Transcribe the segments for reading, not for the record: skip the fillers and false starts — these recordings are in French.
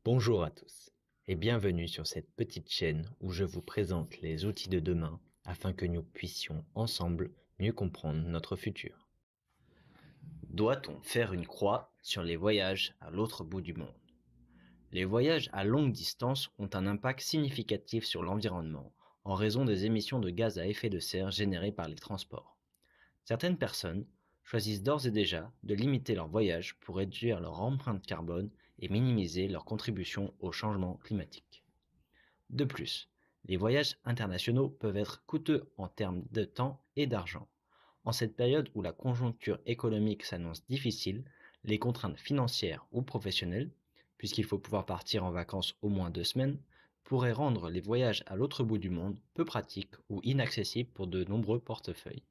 Bonjour à tous et bienvenue sur cette petite chaîne où je vous présente les outils de demain afin que nous puissions ensemble mieux comprendre notre futur. Doit-on faire une croix sur les voyages à l'autre bout du monde? Les voyages à longue distance ont un impact significatif sur l'environnement en raison des émissions de gaz à effet de serre générées par les transports. Certaines personnes choisissent d'ores et déjà de limiter leur voyage pour réduire leur empreinte carbone et minimiser leur contribution au changement climatique. De plus, les voyages internationaux peuvent être coûteux en termes de temps et d'argent. En cette période où la conjoncture économique s'annonce difficile, les contraintes financières ou professionnelles, puisqu'il faut pouvoir partir en vacances au moins 2 semaines, pourraient rendre les voyages à l'autre bout du monde peu pratiques ou inaccessibles pour de nombreux portefeuilles.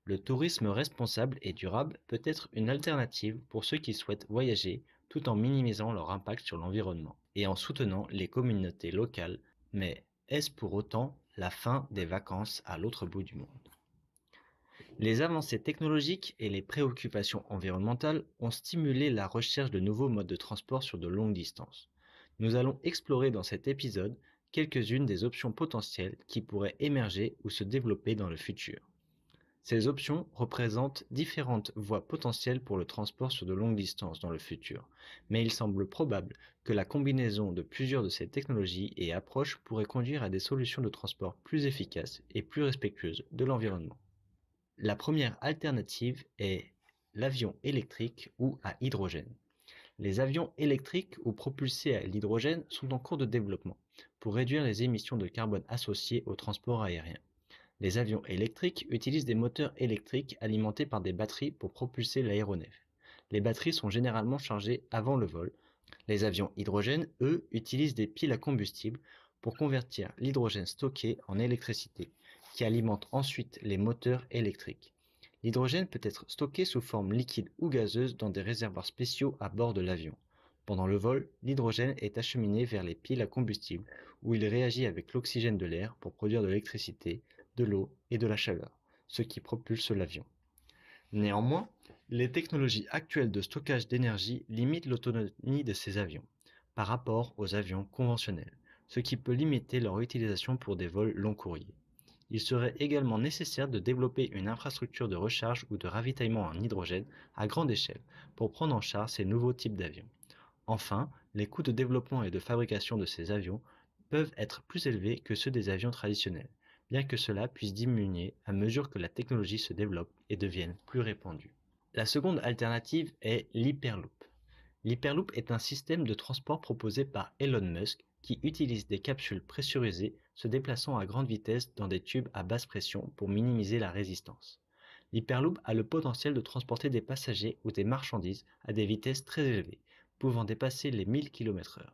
Le tourisme responsable et durable peut être une alternative pour ceux qui souhaitent voyager tout en minimisant leur impact sur l'environnement et en soutenant les communautés locales, mais est-ce pour autant la fin des vacances à l'autre bout du monde? Les avancées technologiques et les préoccupations environnementales ont stimulé la recherche de nouveaux modes de transport sur de longues distances. Nous allons explorer dans cet épisode quelques-unes des options potentielles qui pourraient émerger ou se développer dans le futur. Ces options représentent différentes voies potentielles pour le transport sur de longues distances dans le futur, mais il semble probable que la combinaison de plusieurs de ces technologies et approches pourrait conduire à des solutions de transport plus efficaces et plus respectueuses de l'environnement. La première alternative est l'avion électrique ou à hydrogène. Les avions électriques ou propulsés à l'hydrogène sont en cours de développement pour réduire les émissions de carbone associées au transport aérien. Les avions électriques utilisent des moteurs électriques alimentés par des batteries pour propulser l'aéronef. Les batteries sont généralement chargées avant le vol. Les avions hydrogène, eux, utilisent des piles à combustible pour convertir l'hydrogène stocké en électricité, qui alimente ensuite les moteurs électriques. L'hydrogène peut être stocké sous forme liquide ou gazeuse dans des réservoirs spéciaux à bord de l'avion. Pendant le vol, l'hydrogène est acheminé vers les piles à combustible où il réagit avec l'oxygène de l'air pour produire de l'électricité, de l'eau et de la chaleur, ce qui propulse l'avion. Néanmoins, les technologies actuelles de stockage d'énergie limitent l'autonomie de ces avions par rapport aux avions conventionnels, ce qui peut limiter leur utilisation pour des vols long courriers. Il serait également nécessaire de développer une infrastructure de recharge ou de ravitaillement en hydrogène à grande échelle pour prendre en charge ces nouveaux types d'avions. Enfin, les coûts de développement et de fabrication de ces avions peuvent être plus élevés que ceux des avions traditionnels, bien que cela puisse diminuer à mesure que la technologie se développe et devienne plus répandue. La seconde alternative est l'Hyperloop. L'Hyperloop est un système de transport proposé par Elon Musk qui utilise des capsules pressurisées se déplaçant à grande vitesse dans des tubes à basse pression pour minimiser la résistance. L'Hyperloop a le potentiel de transporter des passagers ou des marchandises à des vitesses très élevées, pouvant dépasser les 1000 km/h.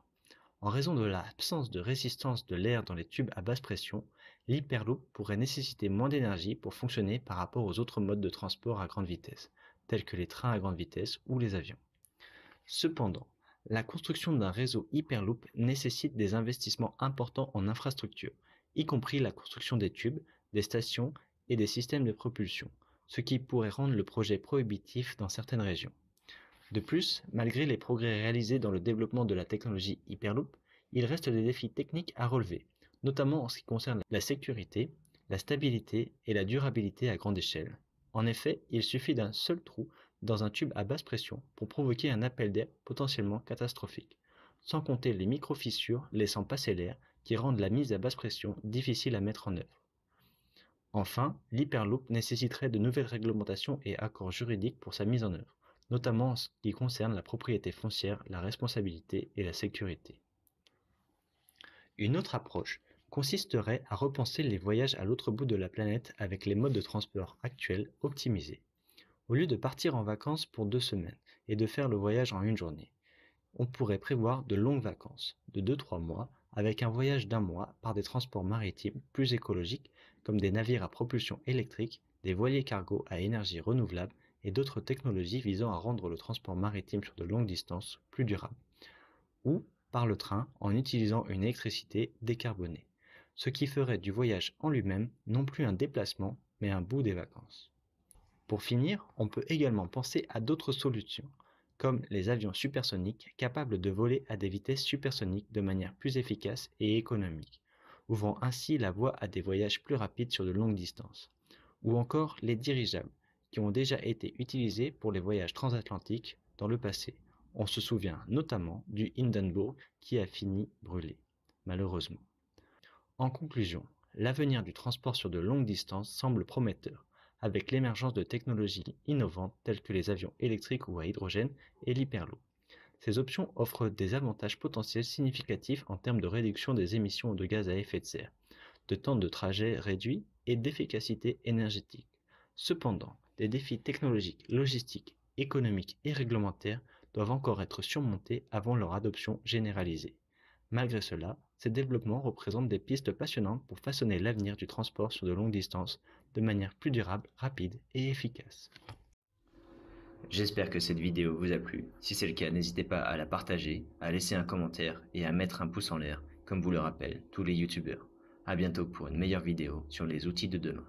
En raison de l'absence de résistance de l'air dans les tubes à basse pression, l'Hyperloop pourrait nécessiter moins d'énergie pour fonctionner par rapport aux autres modes de transport à grande vitesse, tels que les trains à grande vitesse ou les avions. Cependant, la construction d'un réseau Hyperloop nécessite des investissements importants en infrastructure, y compris la construction des tubes, des stations et des systèmes de propulsion, ce qui pourrait rendre le projet prohibitif dans certaines régions. De plus, malgré les progrès réalisés dans le développement de la technologie Hyperloop, il reste des défis techniques à relever, notamment en ce qui concerne la sécurité, la stabilité et la durabilité à grande échelle. En effet, il suffit d'un seul trou dans un tube à basse pression pour provoquer un appel d'air potentiellement catastrophique, sans compter les micro-fissures laissant passer l'air qui rendent la mise à basse pression difficile à mettre en œuvre. Enfin, l'Hyperloop nécessiterait de nouvelles réglementations et accords juridiques pour sa mise en œuvre, notamment en ce qui concerne la propriété foncière, la responsabilité et la sécurité. Une autre approche consisterait à repenser les voyages à l'autre bout de la planète avec les modes de transport actuels optimisés. Au lieu de partir en vacances pour 2 semaines et de faire le voyage en une journée, on pourrait prévoir de longues vacances, de 2-3 mois, avec un voyage d'un mois par des transports maritimes plus écologiques, comme des navires à propulsion électrique, des voiliers cargo à énergie renouvelable et d'autres technologies visant à rendre le transport maritime sur de longues distances plus durable, ou par le train en utilisant une électricité décarbonée, ce qui ferait du voyage en lui-même non plus un déplacement, mais un bout des vacances. Pour finir, on peut également penser à d'autres solutions, comme les avions supersoniques capables de voler à des vitesses supersoniques de manière plus efficace et économique, ouvrant ainsi la voie à des voyages plus rapides sur de longues distances, ou encore les dirigeables, qui ont déjà été utilisés pour les voyages transatlantiques dans le passé. On se souvient notamment du Hindenburg qui a fini brûlé, malheureusement. En conclusion, l'avenir du transport sur de longues distances semble prometteur, avec l'émergence de technologies innovantes telles que les avions électriques ou à hydrogène et l'hyperloop. Ces options offrent des avantages potentiels significatifs en termes de réduction des émissions de gaz à effet de serre, de temps de trajet réduit et d'efficacité énergétique. Cependant, des défis technologiques, logistiques, économiques et réglementaires doivent encore être surmontés avant leur adoption généralisée. Malgré cela, ces développements représentent des pistes passionnantes pour façonner l'avenir du transport sur de longues distances de manière plus durable, rapide et efficace. J'espère que cette vidéo vous a plu. Si c'est le cas, n'hésitez pas à la partager, à laisser un commentaire et à mettre un pouce en l'air, comme vous le rappellent tous les youtubeurs. À bientôt pour une meilleure vidéo sur les outils de demain.